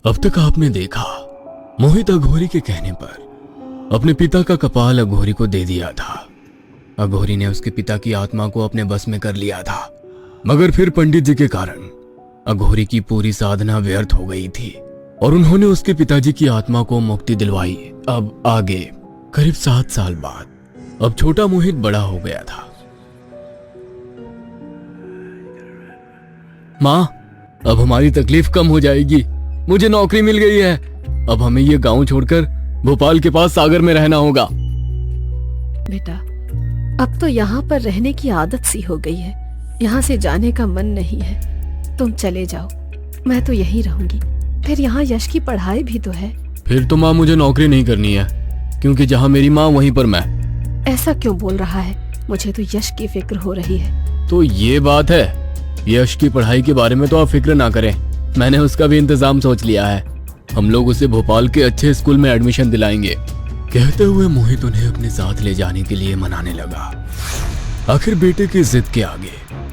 अब तक आपने देखा, मोहित अघोरी के कहने पर अपने पिता का कपाल अघोरी को दे दिया था। अघोरी ने उसके पिता की आत्मा को अपने बस में कर लिया था, मगर फिर पंडित जी के कारण अघोरी की पूरी साधना व्यर्थ हो गई थी और उन्होंने उसके पिताजी की आत्मा को मुक्ति दिलवाई। अब आगे करीब 7 साल बाद अब छोटा मोहित बड़ा हो गया था। माँ, अब हमारी तकलीफ कम हो जाएगी, मुझे नौकरी मिल गई है। अब हमें ये गांव छोड़कर भोपाल के पास सागर में रहना होगा। बेटा, अब तो यहाँ पर रहने की आदत सी हो गई है, यहाँ से जाने का मन नहीं है। तुम चले जाओ, मैं तो यहीं रहूंगी। फिर यहाँ यश की पढ़ाई भी तो है। फिर तो माँ मुझे नौकरी नहीं करनी है, क्योंकि जहाँ मेरी माँ वहीं पर मैं। ऐसा क्यों बोल रहा है? मुझे तो यश की फिक्र हो रही है। तो ये बात है, यश की पढ़ाई के बारे में तो आप फिक्र ना करें, मैंने उसका भी इंतजाम सोच लिया है। हम लोग उसे भोपाल के अच्छे स्कूल में एडमिशन दिलाएंगे। कहते हुए मोहित उन्हें अपने साथ ले जाने के लिए मनाने लगा। आखिर बेटे की जिद के आगे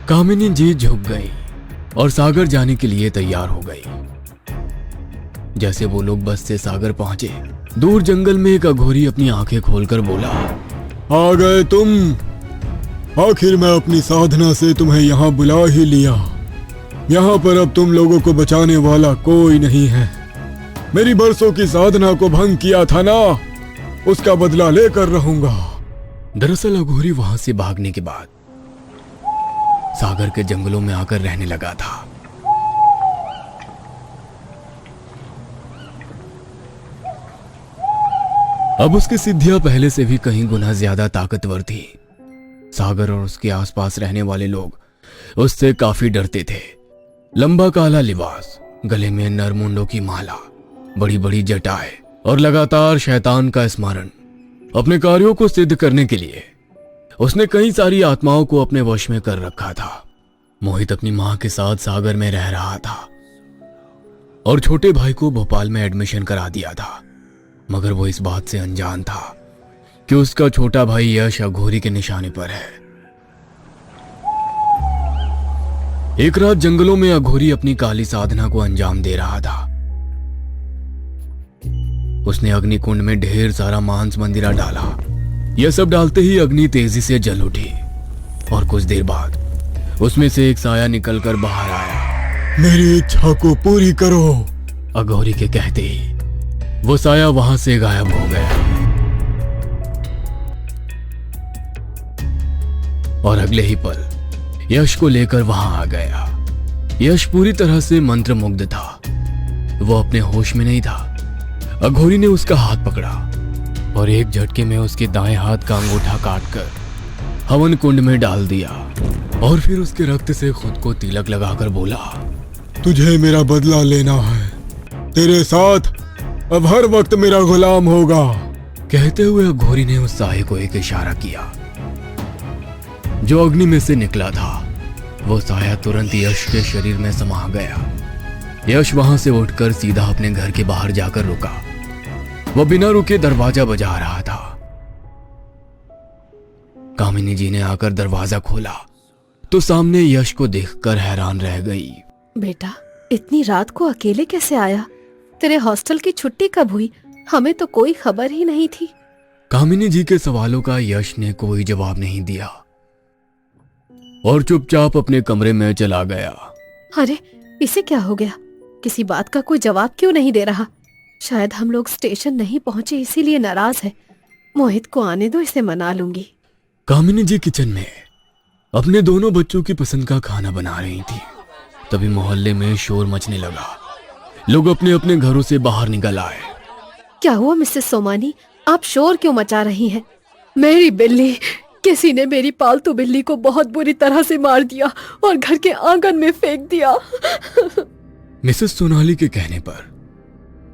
कामिनी जी झुक गई और सागर जाने के लिए तैयार हो गई। जैसे वो लोग बस से सागर पहुंचे, दूर जंगल में एक अघोरी अपनी आंखें खोलकर बोला, आ गए तुम। आखिर मैं अपनी साधना से तुम्हें यहाँ बुला ही लिया। यहाँ पर अब तुम लोगों को बचाने वाला कोई नहीं है। मेरी बरसों की साधना को भंग किया था ना, उसका बदला लेकर रहूंगा। दरअसल अघोरी वहां से भागने के बाद सागर के जंगलों में आकर रहने लगा था। अब उसकी सिद्धियां पहले से भी कहीं गुना ज्यादा ताकतवर थी। सागर और उसके आसपास रहने वाले लोग उससे काफी डरते थे। लंबा काला लिबास, गले में नरमुंडों की माला, बड़ी बड़ी जटाएं और लगातार शैतान का स्मरण। अपने कार्यों को सिद्ध करने के लिए उसने कई सारी आत्माओं को अपने वश में कर रखा था। मोहित अपनी मां के साथ सागर में रह रहा था और छोटे भाई को भोपाल में एडमिशन करा दिया था, मगर वो इस बात से अनजान था कि उसका छोटा भाई यश अघोरी के निशाने पर है। एक रात जंगलों में अघोरी अपनी काली साधना को अंजाम दे रहा था। उसने अग्निकुंड में ढेर सारा मांस मंदिरा डाला। यह सब डालते ही अग्नि तेजी से जल उठी और कुछ देर बाद उसमें से एक साया निकलकर बाहर आया। मेरी इच्छा को पूरी करो। अघोरी के कहते ही वो साया वहां से गायब हो गया और अगले ही पल यश को लेकर वहां आ गया। यश पूरी तरह से मंत्रमुग्ध था, वो अपने होश में नहीं था। अघोरी ने उसका हाथ पकड़ा और एक झटके में उसके दाएं हाथ का अंगूठा काटकर हवन कुंड में डाल दिया और फिर उसके रक्त से खुद को तिलक लगाकर बोला, तुझे मेरा बदला लेना है, तेरे साथ अब हर वक्त मेरा गुलाम होगा। कहते हुए अघोरी ने उस साये को एक इशारा किया जो अग्नि में से निकला था। वो साया तुरंत यश के शरीर में समा गया। यश वहां से उठकर सीधा अपने घर के बाहर जाकर रुका। वह बिना रुके दरवाजा बजा रहा था। कामिनी जी ने आकर दरवाजा खोला तो सामने यश को देखकर हैरान रह गई। बेटा, इतनी रात को अकेले कैसे आया? तेरे हॉस्टल की छुट्टी कब हुई? हमें तो कोई खबर ही नहीं थी। कामिनी जी के सवालों का यश ने कोई जवाब नहीं दिया और चुपचाप अपने कमरे में चला गया। अरे, इसे क्या हो गया? किसी बात का कोई जवाब क्यों नहीं दे रहा? शायद हम लोग स्टेशन नहीं पहुंचे इसीलिए नाराज है। मोहित को आने दो, इसे मना लूंगी। कामिनी जी किचन में अपने दोनों बच्चों की पसंद का खाना बना रही थी। तभी मोहल्ले में शोर मचने लगा। लोग अपने अपने घरों से बाहर निकल आए। क्या हुआ मिसेस सोमानी, आप शोर क्यों मचा रही हैं? मेरी बिल्ली, किसी ने मेरी पालतू बिल्ली को बहुत बुरी तरह से मार दिया और घर के आंगन में फेंक दिया। मिसेस सोनाली के कहने पर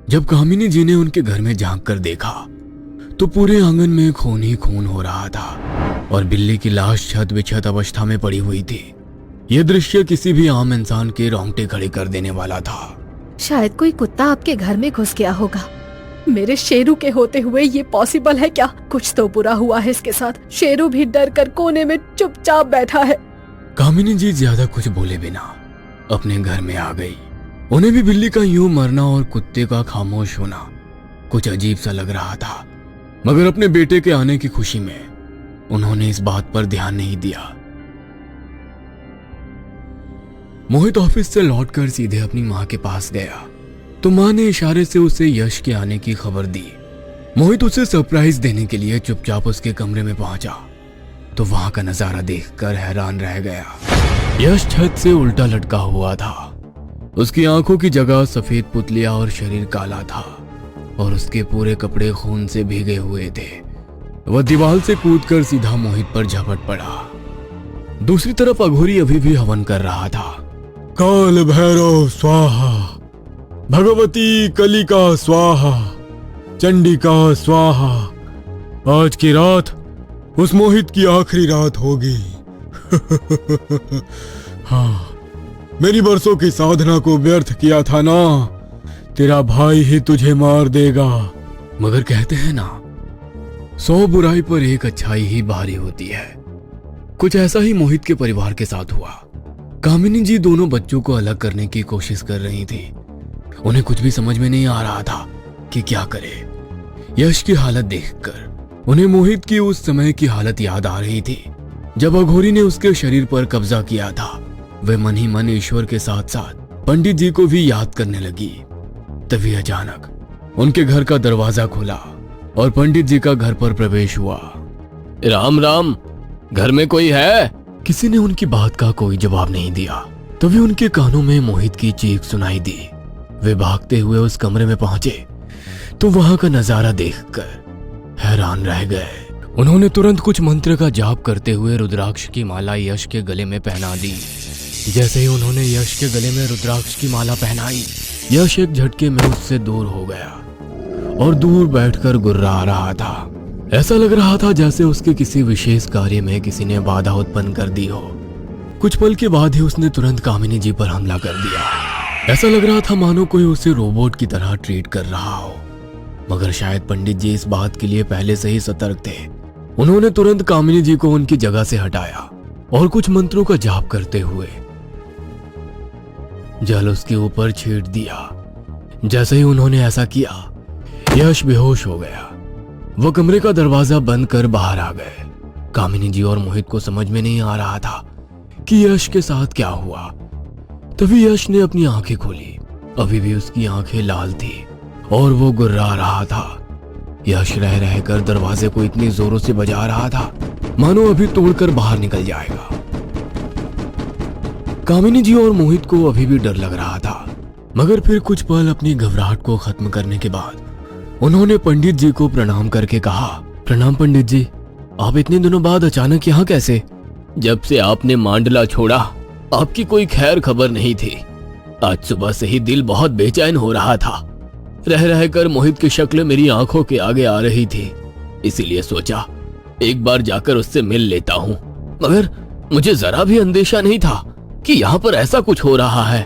जब कामिनी जी ने उनके घर में झांक कर देखा तो पूरे आंगन में खून ही खून हो रहा था और बिल्ली की लाश छत बिछत अवस्था में पड़ी हुई थी। यह दृश्य किसी भी आम इंसान के रोंगटे खड़े कर देने वाला था। शायद कोई कुत्ता आपके घर में घुस गया होगा। मेरे शेरू के होते हुए ये पॉसिबल है क्या? कुछ तो बुरा हुआ है इसके साथ। शेरू भी डर कर कोने में चुपचाप बैठा है। कामिनी जी ज्यादा कुछ बोले बिना अपने घर में आ गई उन्हें भी बिल्ली का यूं मरना और कुत्ते का खामोश होना कुछ अजीब सा लग रहा था, मगर अपने बेटे के आने की खुशी में उन्होंने इस बात पर ध्यान नहीं दिया। मोहित ऑफिस से लौटकर सीधे अपनी मां के पास गया तो मां ने इशारे से उसे यश के आने की खबर दी। मोहित उसे सरप्राइज देने के लिए चुपचाप उसके कमरे में पहुंचा तो वहां का नजारा देखकर हैरान रह गया। यश छत से उल्टा लटका हुआ था। उसकी आंखों की जगह सफेद पुतलियां और शरीर काला था और उसके पूरे कपड़े खून से भीगे हुए थे। वह दीवार से कूदकर सीधा मोहित पर झपट पड़ा। दूसरी तरफ अघोरी अभी भी हवन कर रहा था। काल भैरव स्वाहा, भगवती कलिका स्वाहा, चंडिका स्वाहा। आज की रात उस मोहित की आखिरी रात होगी। हाँ, मेरी बरसों की साधना को व्यर्थ किया था ना, तेरा भाई ही तुझे मार देगा। मगर कहते हैं ना, 100 बुराई पर एक अच्छाई ही भारी होती है। कुछ ऐसा ही मोहित के परिवार के साथ हुआ। कामिनी जी दोनों बच्चों को अलग करने की कोशिश कर रही थी। उन्हें कुछ भी समझ में नहीं आ रहा था कि क्या करे। यश की हालत देखकर उन्हें मोहित की उस समय की हालत याद आ रही थी जब अघोरी ने उसके शरीर पर कब्जा किया था। वे मन ही मन ईश्वर के साथ साथ पंडित जी को भी याद करने लगी। तभी अचानक उनके घर का दरवाजा खुला और पंडित जी का घर पर प्रवेश हुआ। राम राम, घर में कोई है? किसी ने उनकी बात का कोई जवाब नहीं दिया। तभी उनके कानों में मोहित की चीख सुनाई दी। वे भागते हुए उस कमरे में पहुंचे तो वहां का नजारा देखकर हैरान रह गए। उन्होंने तुरंत कुछ मंत्र का जाप करते हुए रुद्राक्ष की माला यश के गले में पहना दी। जैसे ही उन्होंने यश के गले में रुद्राक्ष की माला पहनाई, यश एक झटके में उससे दूर हो गया और दूर बैठकर गुर्रा रहा था। ऐसा लग रहा था जैसे उसके किसी विशेष कार्य में किसी ने बाधा उत्पन्न कर दी हो। कुछ पल के बाद ही उसने तुरंत कामिनी जी पर हमला कर दिया। ऐसा लग रहा था मानो कोई उसे रोबोट की तरह ट्रीट कर रहा हो। मगर शायद पंडित जी इस बात के लिए पहले से ही सतर्क थे। उन्होंने तुरंत कामिनी जी को उनकी जगह से हटाया और कुछ मंत्रों का जाप करते हुए जल उसके ऊपर छींट दिया। जैसे ही उन्होंने ऐसा किया, यश बेहोश हो गया। वह कमरे का दरवाजा बंद कर बाहर आ गए। कामिनी जी और मोहित को समझ में नहीं आ रहा था कि यश के साथ क्या हुआ। तभी यश ने अपनी आंखें खोली। अभी भी उसकी आंखें लाल थी और वो गुर्रा रहा था। यश रह रहकर दरवाजे को इतनी जोरों से बजा रहा था मानो अभी तोड़कर बाहर निकल जाएगा। कामिनी जी और मोहित को अभी भी डर लग रहा था, मगर फिर कुछ पल अपनी घबराहट को खत्म करने के बाद उन्होंने पंडित जी को प्रणाम करके कहा, प्रणाम पंडित जी, आप इतने दिनों बाद अचानक यहाँ कैसे? जब से आपने मांडला छोड़ा आपकी कोई खैर खबर नहीं थी। आज सुबह से ही दिल बहुत बेचैन हो रहा था। रह रहकर मोहित की शक्ल मेरी आंखों के आगे आ रही थी, इसीलिए सोचा एक बार जाकर उससे मिल लेता हूँ। मगर मुझे जरा भी अंदेशा नहीं था कि यहाँ पर ऐसा कुछ हो रहा है।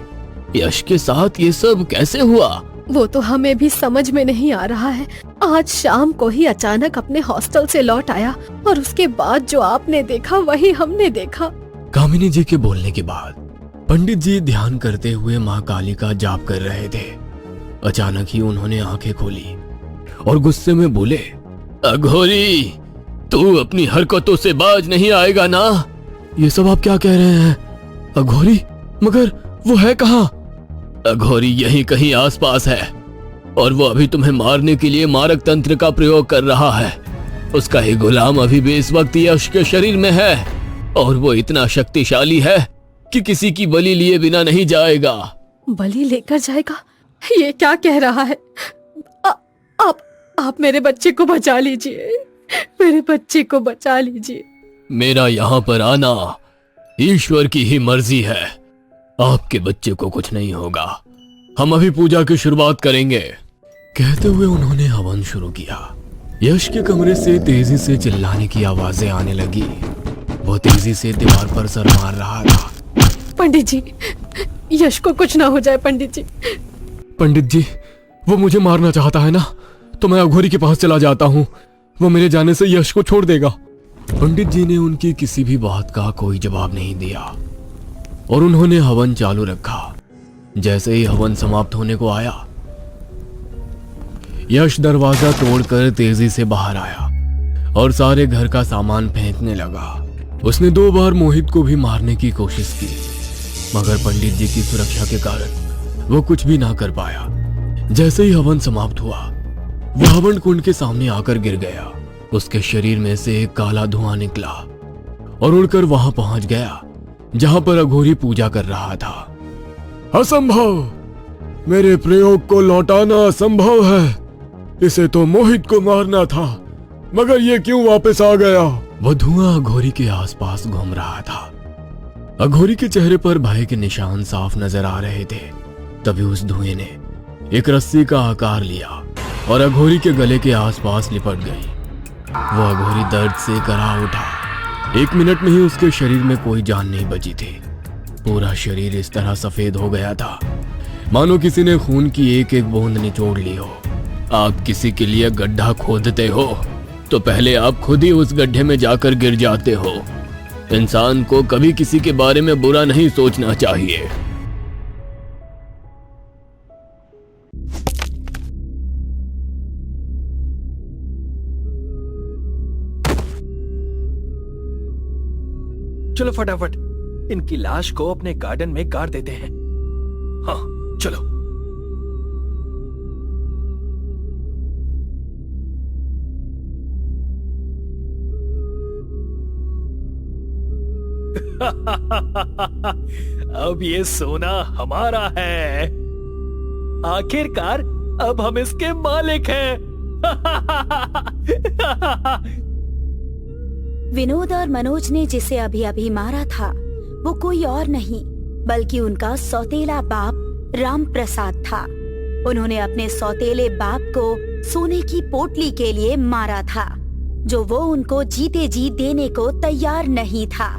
यश के साथ ये सब कैसे हुआ? वो तो हमें भी समझ में नहीं आ रहा है। आज शाम को ही अचानक अपने हॉस्टल से लौट आया और उसके बाद जो आपने देखा वही हमने देखा। कामिनी जी के बोलने के बाद पंडित जी ध्यान करते हुए माँ काली का जाप कर रहे थे। अचानक ही उन्होंने आंखें खोली और गुस्से में बोले, अघोरी, तू अपनी हरकतों से बाज नहीं आएगा ना? ये सब आप क्या कह रहे हैं? अघोरी? मगर वो है कहाँ? अघोरी यहीं कहीं आसपास है और वो अभी तुम्हें मारने के लिए मारक तंत्र का प्रयोग कर रहा है। उसका ही गुलाम अभी भी इस वक्त यश के शरीर में है और वो इतना शक्तिशाली है कि किसी की बलि लिए बिना नहीं जाएगा। बलि लेकर जाएगा? ये क्या कह रहा है? आप मेरे बच्चे को बचा लीजिए, मेरे बच्चे को बचा लीजिए। मेरा यहाँ पर आना ईश्वर की ही मर्जी है। आपके बच्चे को कुछ नहीं होगा। हम अभी पूजा की शुरुआत करेंगे। कहते हुए उन्होंने हवन शुरू किया। यश के कमरे से तेजी से चिल्लाने की आवाजें आने लगी। वो तेजी से दीवार पर सर मार रहा था। पंडित जी, यश को कुछ ना हो जाए पंडित जी। पंडित जी, वो मुझे मारना चाहता है ना, तो मैं अघोरी के पास चला जाता हूँ। वो मेरे जाने से यश को छोड़ देगा। पंडित जी ने उनकी किसी भी बात का कोई जवाब नहीं दिया और उन्होंने हवन चालू रखा। जैसे ही हवन समाप्त होने को आया, यश दरवाजा तोड़कर तेजी से बाहर आया और सारे घर का सामान फेंकने लगा। उसने 2 बार मोहित को भी मारने की कोशिश की, मगर पंडित जी की सुरक्षा के कारण वो कुछ भी ना कर पाया। जैसे ही हवन समाप्त हुआ, वह हवन कुंड के सामने आकर गिर गया। उसके शरीर में से एक काला धुआं निकला और उड़कर वहां पहुंच गया जहां पर अघोरी पूजा कर रहा था। असंभव! मेरे प्रयोग को लौटाना असंभव है। इसे तो मोहित को मारना था, मगर ये क्यों वापस आ गया? वह धुआं अघोरी के आसपास घूम रहा था। अघोरी के चेहरे पर भय के निशान साफ नजर आ रहे थे। तभी उस धुएं ने एक रस्सी का आकार लिया और अघोरी के गले के आसपास लिपट गई। वो अघोरी दर्द से करा उठा। 1 मिनट में ही उसके शरीर में कोई जान नहीं बची थी। पूरा शरीर इस तरह सफेद हो गया था मानो किसी ने खून की एक एक बूंद निचोड़ ली हो। आप किसी के लिए गड्ढा खोदते हो तो पहले आप खुद ही उस गड्ढे में जाकर गिर जाते हो। इंसान को कभी किसी के बारे में बुरा नहीं सोचना चाहिए। चलो फटाफट इनकी लाश को अपने गार्डन में गाड़ देते हैं। हाँ चलो। अब ये सोना हमारा है। आखिरकार अब हम इसके मालिक हैं। विनोद और मनोज ने जिसे अभी अभी मारा था वो कोई और नहीं बल्कि उनका सौतेला बाप राम प्रसाद था। उन्होंने अपने सौतेले बाप को सोने की पोटली के लिए मारा था, जो वो उनको जीते जी देने को तैयार नहीं था।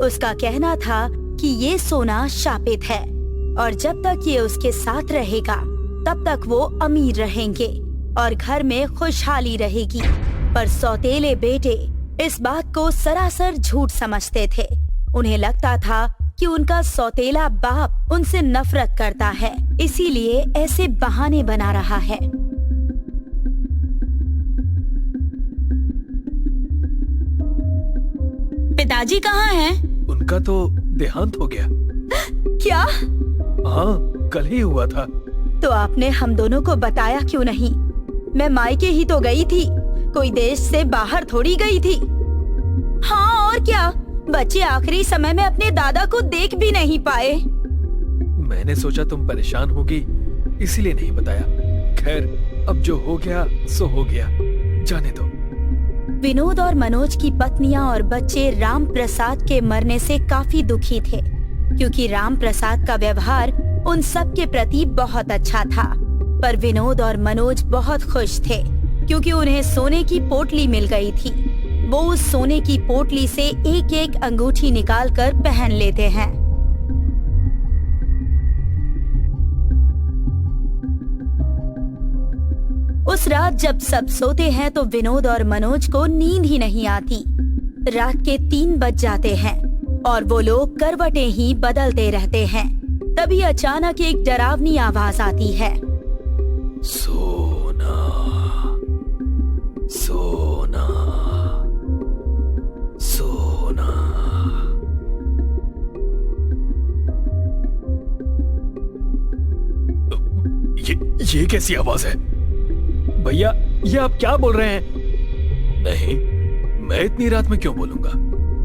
उसका कहना था कि ये सोना शापित है और जब तक ये उसके साथ रहेगा तब तक वो अमीर रहेंगे और घर में खुशहाली रहेगी। पर सौतेले बेटे इस बात को सरासर झूठ समझते थे। उन्हें लगता था कि उनका सौतेला बाप उनसे नफरत करता है, इसीलिए ऐसे बहाने बना रहा है। पिताजी कहाँ हैं? उनका तो देहांत हो गया। क्या? हाँ कल ही हुआ था। तो आपने हम दोनों को बताया क्यों नहीं? मैं मायके ही तो गई थी, कोई देश से बाहर थोड़ी गई थी। हाँ और क्या, बच्चे आखिरी समय में अपने दादा को देख भी नहीं पाए। मैंने सोचा तुम परेशान होगी इसीलिए नहीं बताया। खैर अब जो हो गया सो हो गया, जाने दो। विनोद और मनोज की पत्नियां और बच्चे राम प्रसाद के मरने से काफी दुखी थे, क्योंकि राम प्रसाद का व्यवहार उन सब के प्रति बहुत अच्छा था। पर विनोद और मनोज बहुत खुश थे क्योंकि उन्हें सोने की पोटली मिल गई थी। वो उस सोने की पोटली से एक एक अंगूठी निकालकर पहन लेते हैं। उस रात जब सब सोते हैं तो विनोद और मनोज को नींद ही नहीं आती। रात के 3 बज जाते हैं और वो लोग करवटें ही बदलते रहते हैं। तभी अचानक एक डरावनी आवाज आती है। सोना सोना सोना। ये कैसी आवाज है? भैया ये आप क्या बोल रहे हैं? नहीं मैं इतनी रात में क्यों बोलूंगा,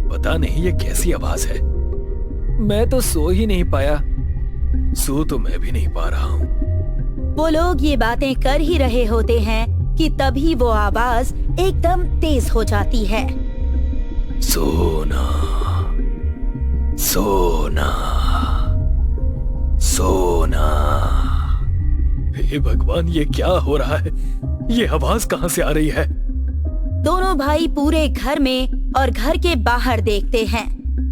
पता नहीं ये कैसी आवाज है। मैं तो सो ही नहीं पाया। सो तो मैं भी नहीं पा रहा हूँ। वो लोग ये बातें कर ही रहे होते हैं कि तभी वो आवाज एकदम तेज हो जाती है। सोना सोना सोना। हे भगवान ये क्या हो रहा है? ये आवाज कहाँ से आ रही है? दोनों भाई पूरे घर में और घर के बाहर देखते हैं,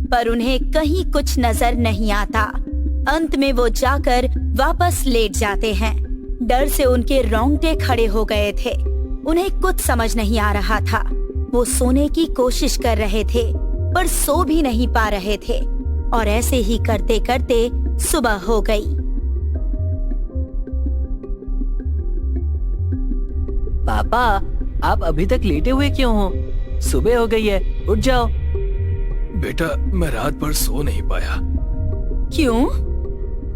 पर उन्हें कहीं कुछ नजर नहीं आता। अंत में वो जाकर वापस लेट जाते हैं। डर से उनके रोंगटे खड़े हो गए थे। उन्हें कुछ समझ नहीं आ रहा था। वो सोने की कोशिश कर रहे थे पर सो भी नहीं पा रहे थे और ऐसे ही करते करते सुबह हो गई। पापा, आप अभी तक लेटे हुए क्यों हो? सुबह हो गई है, उठ जाओ। बेटा, मैं रात भर सो नहीं पाया। क्यों?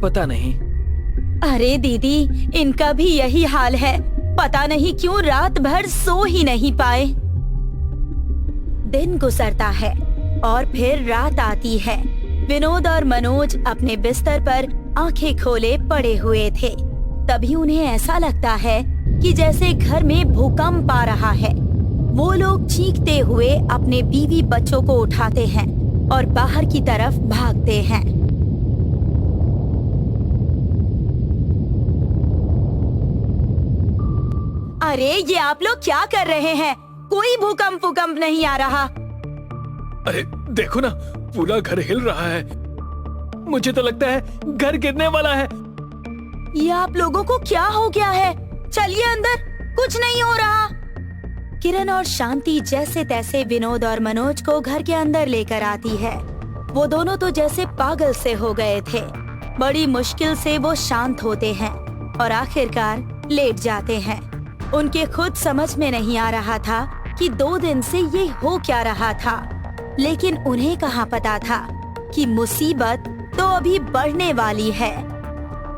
पता नहीं। अरे दीदी, इनका भी यही हाल है। पता नहीं क्यों रात भर सो ही नहीं पाए। दिन गुजरता है और फिर रात आती है। विनोद और मनोज अपने बिस्तर पर आंखें खोले पड़े हुए थे। तभी उन्हें ऐसा लगता है कि जैसे घर में भूकंप आ रहा है। वो लोग चीखते हुए अपने बीवी बच्चों को उठाते हैं और बाहर की तरफ भागते हैं। अरे ये आप लोग क्या कर रहे हैं? कोई भूकंप नहीं आ रहा। अरे देखो ना, पूरा घर हिल रहा है। मुझे तो लगता है घर गिरने वाला है। ये आप लोगों को क्या हो गया है? चलिए अंदर, कुछ नहीं हो रहा। किरण और शांति जैसे तैसे विनोद और मनोज को घर के अंदर लेकर आती है। वो दोनों तो जैसे पागल से हो गए थे। बड़ी मुश्किल से वो शांत होते हैं और आखिरकार लेट जाते हैं। उनके खुद समझ में नहीं आ रहा था कि 2 दिन से ये हो क्या रहा था। लेकिन उन्हें कहाँ पता था कि मुसीबत तो अभी बढ़ने वाली है।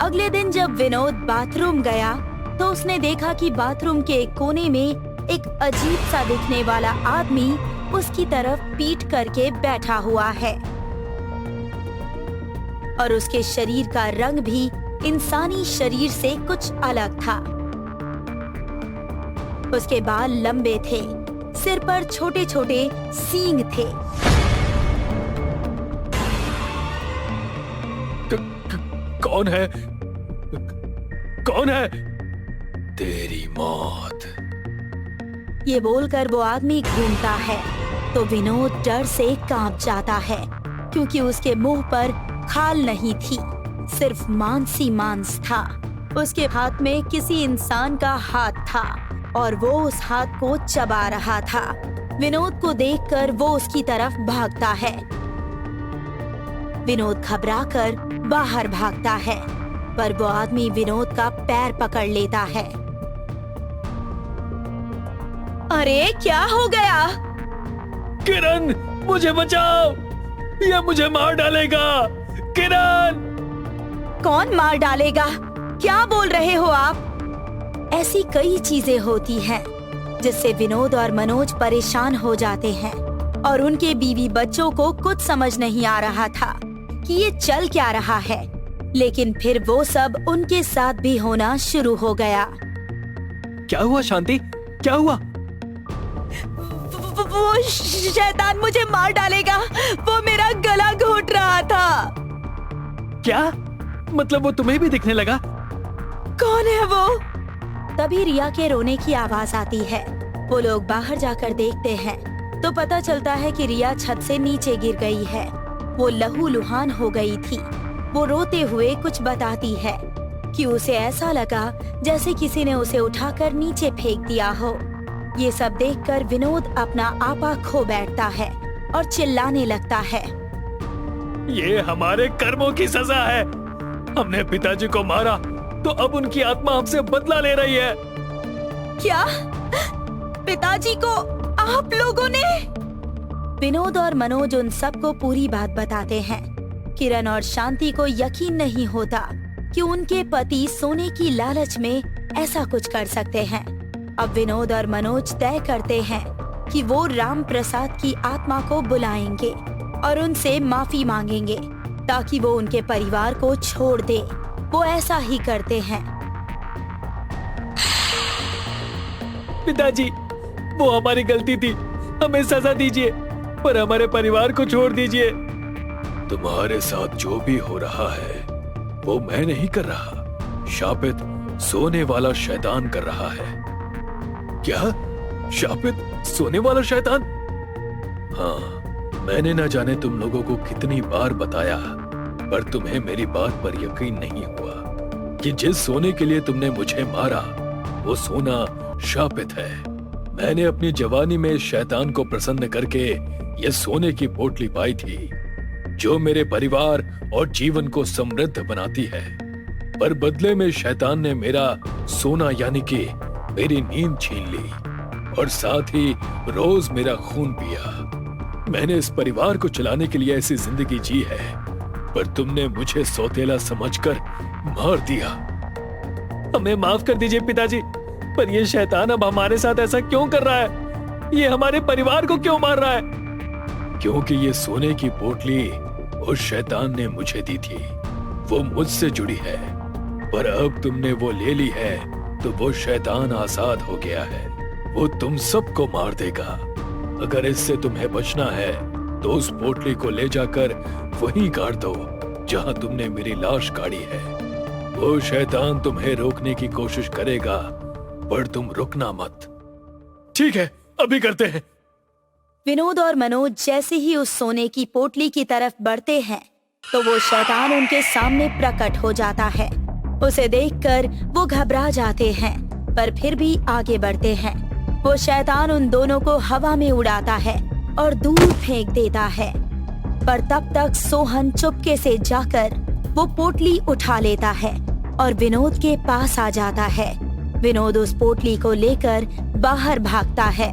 अगले दिन जब विनोद बाथरूम गया तो उसने देखा कि बाथरूम के एक कोने में एक अजीब सा दिखने वाला आदमी उसकी तरफ पीठ करके बैठा हुआ है और उसके शरीर का रंग भी इंसानी शरीर से कुछ अलग था। उसके बाल लंबे थे, सिर पर छोटे छोटे सींग थे। कौन है? कौन है? तेरी मौत। ये बोलकर वो आदमी घूमता है तो विनोद डर से कांप जाता है, क्योंकि उसके मुंह पर खाल नहीं थी, सिर्फ मांस ही मांस था। उसके हाथ में किसी इंसान का हाथ था और वो उस हाथ को चबा रहा था। विनोद को देखकर वो उसकी तरफ भागता है। विनोद घबराकर बाहर भागता है, पर वो आदमी विनोद का पैर पकड़ लेता है। अरे क्या हो गया? किरण, मुझे बचाओ, ये मुझे मार डालेगा। किरण! कौन मार डालेगा? क्या बोल रहे हो आप? ऐसी कई चीजें होती हैं जिससे विनोद और मनोज परेशान हो जाते हैं और उनके बीवी बच्चों को कुछ समझ नहीं आ रहा था कि ये चल क्या रहा है। लेकिन फिर वो सब उनके साथ भी होना शुरू हो गया। क्या हुआ शांति? क्या हुआ? वो शैतान मुझे मार डालेगा। वो मेरा गला घोट रहा था। क्या मतलब? वो तुम्हें भी दिखने लगा? कौन है वो? तभी रिया के रोने की आवाज आती है। वो लोग बाहर जाकर देखते हैं तो पता चलता है कि रिया छत से नीचे गिर गई है। वो लहूलुहान हो गई थी। वो रोते हुए कुछ बताती है कि उसे ऐसा लगा जैसे किसी ने उसे उठाकर नीचे फेंक दिया हो। ये सब देखकर विनोद अपना आपा खो बैठता है और चिल्लाने लगता है, ये हमारे कर्मों की सजा है। हमने पिताजी को मारा तो अब उनकी आत्मा हमसे बदला ले रही है। क्या? पिताजी को आप लोगों ने? विनोद और मनोज उन सबको पूरी बात बताते हैं। किरण और शांति को यकीन नहीं होता कि उनके पति सोने की लालच में ऐसा कुछ कर सकते हैं। अब विनोद और मनोज तय करते हैं कि वो राम प्रसाद की आत्मा को बुलाएंगे और उनसे माफी मांगेंगे ताकि वो उनके परिवार को छोड़ दे। वो ऐसा ही करते हैं। पिताजी, वो हमारी गलती थी, हमें सजा दीजिए, पर हमारे परिवार को छोड़ दीजिए। तुम्हारे साथ जो भी हो रहा है वो मैं नहीं कर रहा, शापित सोने वाला शैतान कर रहा है। क्या? शापित सोने वाला शैतान? हाँ, मैंने न जाने तुम लोगों को कितनी बार बताया, पर तुम्हें मेरी बात पर यकीन नहीं हुआ कि जिस सोने के लिए तुमने मुझे मारा वो सोना शापित है। मैंने अपनी जवानी में शैतान को प्रसन्न करके ये सोने की पोटली पाई थी जो मेरे परिवार और जीवन को समृद्ध बनाती है, पर बदले में शैतान ने मेरा सोना यानी कि मेरी नींद छीन ली और साथ ही रोज मेरा खून पिया। मैंने इस परिवार को चलाने के लिए ऐसी जिंदगी जी है, पर तुमने मुझे सौतेला समझकर मार दिया। हमें माफ कर दीजिए पिताजी, पर ये शैतान अब हमारे साथ ऐसा क्यों कर रहा है? ये हमारे परिवार को क्यों मार रहा है? क्योंकि ये सोने की पोटली उस शैतान ने मुझे दी थी, वो मुझसे जुड़ी है, पर अब तुमने वो ले ली है तो वो शैतान आजाद हो गया है। वो तुम सबको मार देगा। अगर इससे तुम्हें बचना है तो उस पोटली को ले जाकर वहीं गाड़ दो जहां तुमने मेरी लाश गाड़ी है। वो शैतान तुम्हें रोकने की कोशिश करेगा, पर तुम रुकना मत। ठीक है, अभी करते हैं। विनोद और मनोज जैसे ही उस सोने की पोटली की तरफ बढ़ते हैं तो वो शैतान उनके सामने प्रकट हो जाता है। उसे देखकर वो घबरा जाते हैं, पर फिर भी आगे बढ़ते हैं। वो शैतान उन दोनों को हवा में उड़ाता है और दूर फेंक देता है, पर तब तक सोहन चुपके से जाकर वो पोटली उठा लेता है और विनोद के पास आ जाता है। विनोद उस पोटली को लेकर बाहर भागता है।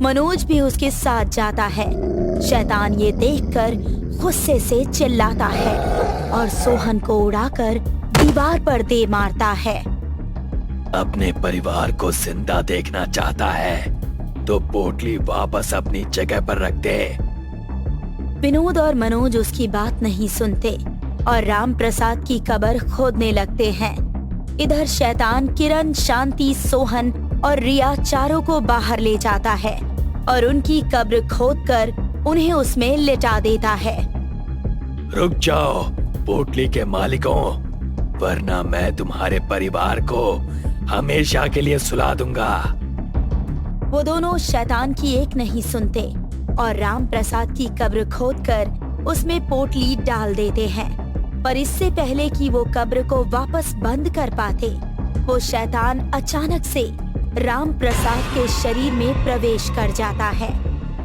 मनोज भी उसके साथ जाता है। शैतान ये देखकर गुस्से से चिल्लाता है और सोहन को उड़ाकर दीवार पर दे मारता है। अपने परिवार को जिंदा देखना चाहता है तो पोटली वापस अपनी जगह पर रख दे। विनोद और मनोज उसकी बात नहीं सुनते और राम प्रसाद की कब्र खोदने लगते हैं। इधर शैतान किरण, शांति, सोहन और रिया चारों को बाहर ले जाता है और उनकी कब्र खोदकर उन्हें उसमें लिटा देता है। रुक जाओ पोटली के मालिकों, वरना मैं तुम्हारे परिवार को हमेशा के लिए सुला दूंगा। वो दोनों शैतान की एक नहीं सुनते और राम प्रसाद की कब्र खोदकर उसमें पोटली डाल देते हैं। पर इससे पहले कि वो कब्र को वापस बंद कर पाते, वो शैतान अचानक से राम प्रसाद के शरीर में प्रवेश कर जाता है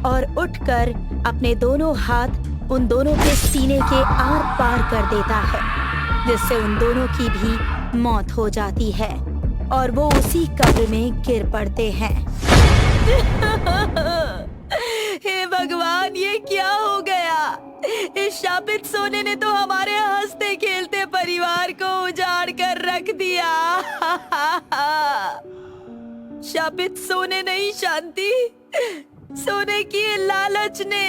और उठकर अपने दोनों हाथ उन दोनों के सीने के आर पार कर देता है, जिससे उन दोनों की भी मौत हो जाती है और वो उसी कब्र में गिर पड़ते हैं। हे भगवान, ये क्या हो गया? इस शापित सोने ने तो हमारे हंसते खेलते परिवार को उजाड़ कर रख दिया। शापित सोने नहीं शांति, सोने की लालच ने।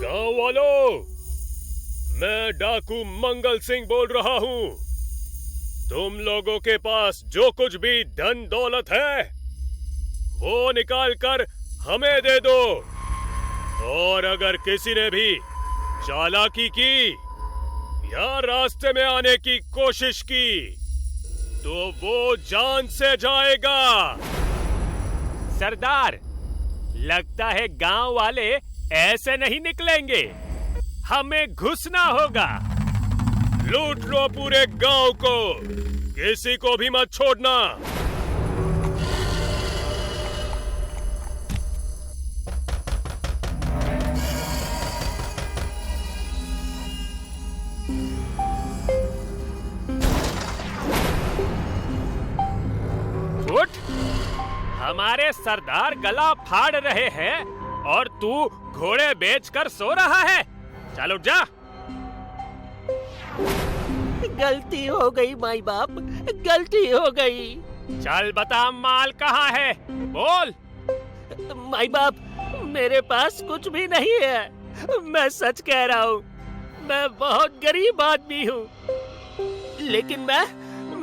गांव वालों, मैं डाकू मंगल सिंह बोल रहा हूँ। तुम लोगों के पास जो कुछ भी धन दौलत है वो निकाल कर हमें दे दो, और अगर किसी ने भी चालाकी की या रास्ते में आने की कोशिश की तो वो जान से जाएगा। सरदार, लगता है गांव वाले ऐसे नहीं निकलेंगे, हमें घुसना होगा। लूट लो पूरे गांव को, किसी को भी मत छोड़ना। उठ, हमारे सरदार गला फाड़ रहे हैं और तू घोड़े बेचकर सो रहा है। चल उठ जा। गलती हो गई माई बाप, गलती हो गई। चल बता, माल कहाँ है? बोल। माई बाप, मेरे पास कुछ भी नहीं है। मैं सच कह रहा हूँ, मैं बहुत गरीब आदमी हूँ, लेकिन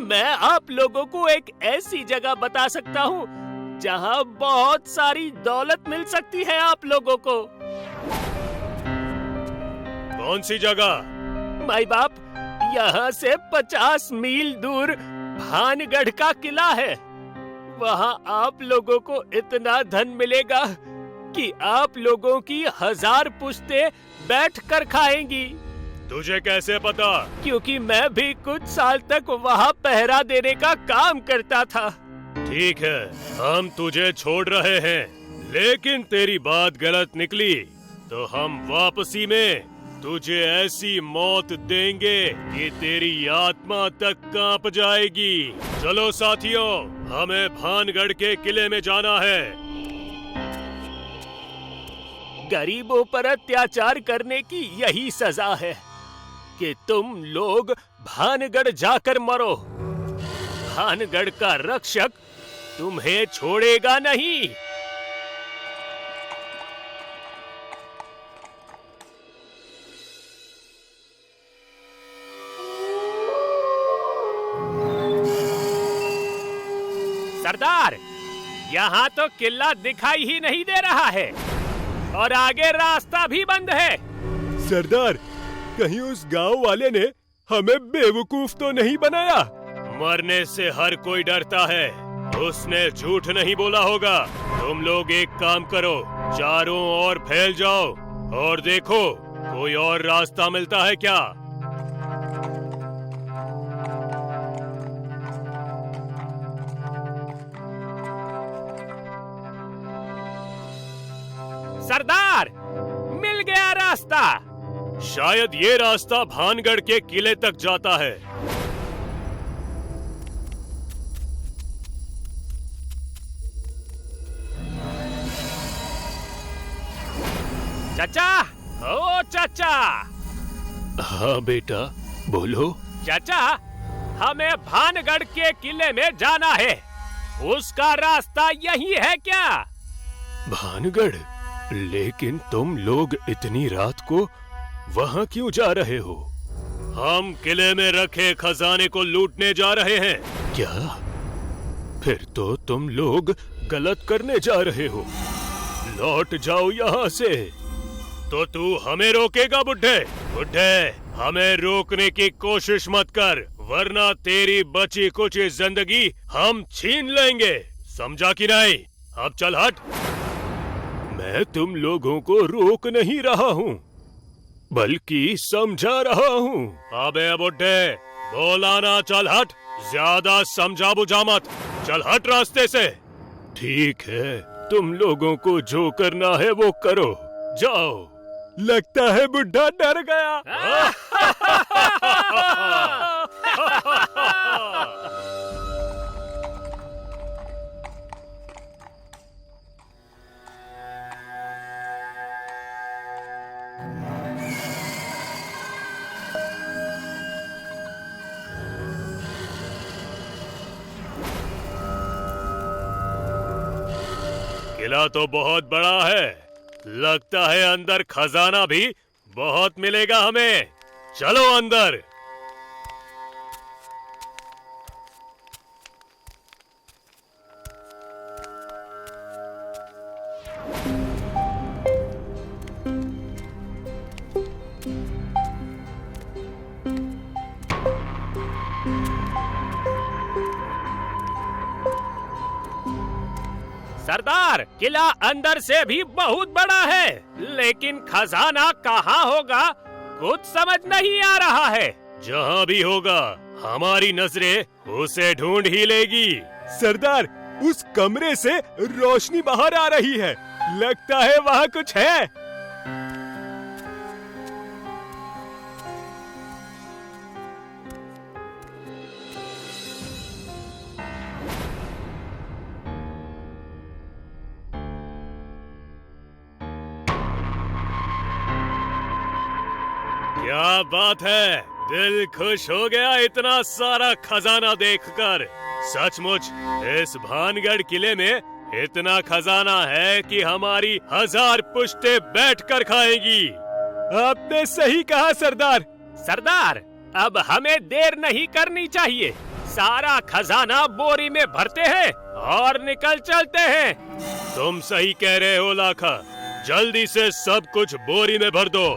मैं आप लोगों को एक ऐसी जगह बता सकता हूँ जहाँ बहुत सारी दौलत मिल सकती है आप लोगों को। कौन सी जगह? माई बाप, यहाँ से 50 मील दूर भानगढ़ का किला है। वहाँ आप लोगों को इतना धन मिलेगा कि आप लोगों की 1000 पुश्तें बैठ कर खाएंगी। तुझे कैसे पता? क्योंकि मैं भी कुछ साल तक वहाँ पहरा देने का काम करता था। ठीक है, हम तुझे छोड़ रहे हैं, लेकिन तेरी बात गलत निकली तो हम वापसी में तुझे ऐसी मौत देंगे कि तेरी आत्मा तक कांप जाएगी। चलो साथियों, हमें भानगढ़ के किले में जाना है। गरीबों पर अत्याचार करने की यही सजा है कि तुम लोग भानगढ़ जाकर मरो। भानगढ़ का रक्षक तुम्हें छोड़ेगा नहीं। सरदार, यहाँ तो किला दिखाई ही नहीं दे रहा है और आगे रास्ता भी बंद है। सरदार, कहीं उस गांव वाले ने हमें बेवकूफ तो नहीं बनाया? मरने से हर कोई डरता है, उसने झूठ नहीं बोला होगा। तुम लोग एक काम करो, चारों ओर फैल जाओ और देखो कोई और रास्ता मिलता है क्या। सरदार, मिल गया रास्ता। शायद ये रास्ता भानगढ़ के किले तक जाता है। चाचा, ओ चाचा। हाँ बेटा, बोलो। चाचा, हमें भानगढ़ के किले में जाना है, उसका रास्ता यही है क्या? भानगढ़? लेकिन तुम लोग इतनी रात को वहाँ क्यों जा रहे हो? हम किले में रखे खजाने को लूटने जा रहे हैं। क्या? फिर तो तुम लोग गलत करने जा रहे हो। लौट जाओ यहाँ से। तो तू हमें रोकेगा बुड्ढे? बुड्ढे, हमें रोकने की कोशिश मत कर, वरना तेरी बची कुची जिंदगी हम छीन लेंगे। समझा कि नहीं? अब चल हट। मैं तुम लोगों को रोक नहीं रहा हूँ, बल्कि समझा रहा हूँ। अबे बुड्ढे, बोला ना चल हट। ज्यादा समझा बुझा मत, चल हट रास्ते से। ठीक है, तुम लोगों को जो करना है वो करो, जाओ। लगता है बुड्ढा डर गया। किला तो बहुत बड़ा है, लगता है अंदर खजाना भी बहुत मिलेगा हमें। चलो अंदर। सरदार, किला अंदर से भी बहुत बड़ा है, लेकिन खजाना कहाँ होगा कुछ समझ नहीं आ रहा है। जहाँ भी होगा हमारी नजरें उसे ढूंढ ही लेगी। सरदार, उस कमरे से रोशनी बाहर आ रही है, लगता है वहाँ कुछ है। क्या बात है, दिल खुश हो गया इतना सारा खजाना देखकर। सचमुच इस भानगढ़ किले में इतना खजाना है कि हमारी 1000 पुश्ते बैठकर खाएंगी। आपने सही कहा सरदार। सरदार, अब हमें देर नहीं करनी चाहिए, सारा खजाना बोरी में भरते हैं और निकल चलते हैं। तुम सही कह रहे हो लाखा, जल्दी से सब कुछ बोरी में भर दो।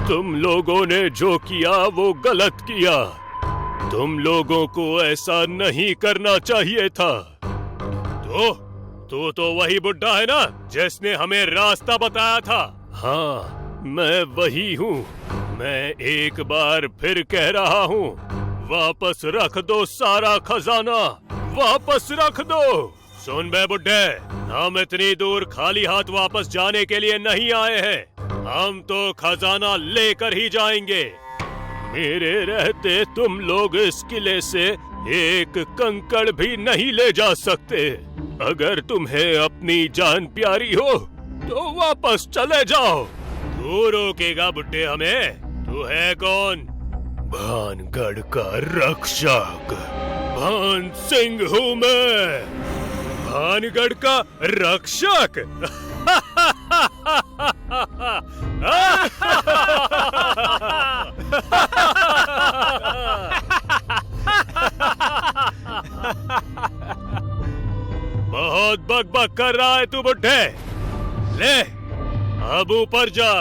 तुम लोगों ने जो किया वो गलत किया। तुम लोगों को ऐसा नहीं करना चाहिए था। तू तो वही बुड्ढा है ना जिसने हमें रास्ता बताया था। हाँ, मैं वही हूँ। मैं एक बार फिर कह रहा हूँ, वापस रख दो सारा खजाना, वापस रख दो। सुन बे बुड्ढे, हम इतनी दूर खाली हाथ वापस जाने के लिए नहीं आए हैं। हम तो खजाना लेकर ही जाएंगे। मेरे रहते तुम लोग इस किले से एक कंकड़ भी नहीं ले जा सकते। अगर तुम्हें अपनी जान प्यारी हो तो वापस चले जाओ। तू रोकेगा बुड्ढे हमें? तू है कौन? भानगढ़ का रक्षक भान सिंह हूँ मैं, भानगढ़ का रक्षक। बहुत बकबक कर रहा है तू बुड्ढे। ले, अब ऊपर जा।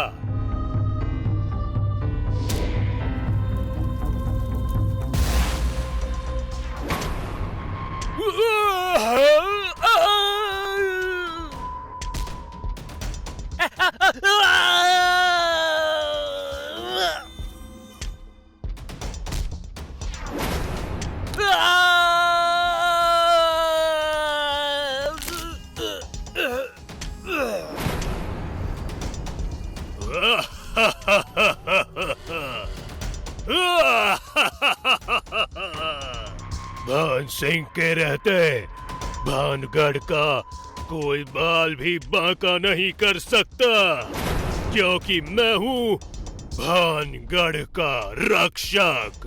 भान सिंह के रहते भानगढ़ का कोई बाल भी बांका नहीं कर सकता, क्योंकि मैं हूँ भानगढ़ का रक्षक।